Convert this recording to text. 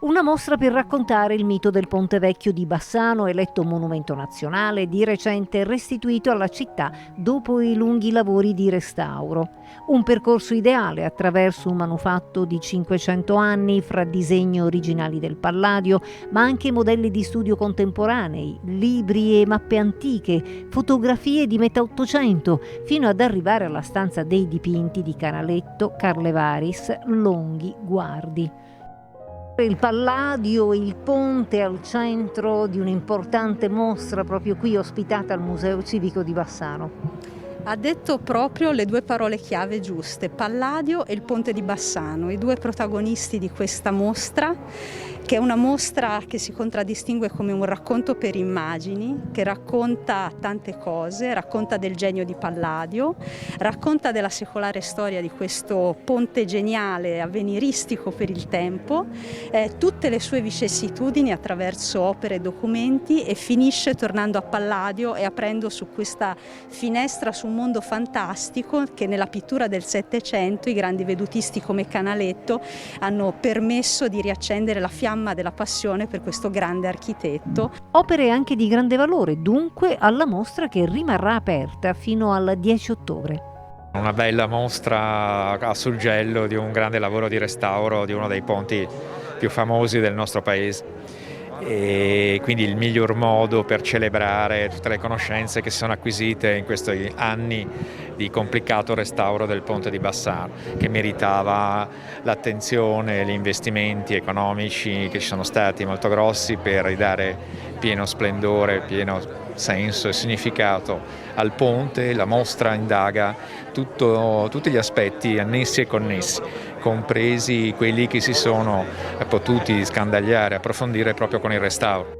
Una mostra per raccontare il mito del Ponte Vecchio di Bassano, eletto monumento nazionale, di recente restituito alla città dopo i lunghi lavori di restauro. Un percorso ideale attraverso un manufatto di 500 anni fra disegni originali del Palladio, ma anche modelli di studio contemporanei, libri e mappe antiche, fotografie di metà Ottocento, fino ad arrivare alla stanza dei dipinti di Canaletto, Carlevaris, Longhi, Guardi. Il Palladio, il ponte al centro di un'importante mostra proprio qui ospitata al Museo Civico di Bassano. Ha detto proprio le due parole chiave giuste, Palladio e il Ponte di Bassano, i due protagonisti di questa mostra, che è una mostra che si contraddistingue come un racconto per immagini, che racconta tante cose, racconta del genio di Palladio, racconta della secolare storia di questo ponte geniale, avveniristico per il tempo, tutte le sue vicissitudini attraverso opere e documenti, e finisce tornando a Palladio e aprendo su questa finestra su un mondo fantastico che nella pittura del Settecento i grandi vedutisti come Canaletto hanno permesso di riaccendere la fiamma della passione per questo grande architetto. Opere anche di grande valore, dunque, alla mostra che rimarrà aperta fino al 10 ottobre. Una bella mostra a suggello di un grande lavoro di restauro di uno dei ponti più famosi del nostro paese. E quindi il miglior modo per celebrare tutte le conoscenze che si sono acquisite in questi anni di complicato restauro del ponte di Bassano, che meritava l'attenzione e gli investimenti economici che ci sono stati molto grossi per ridare pieno splendore, pieno senso e significato al ponte. La mostra indaga tutti gli aspetti annessi e connessi, compresi quelli che si sono potuti scandagliare, approfondire proprio con il restauro.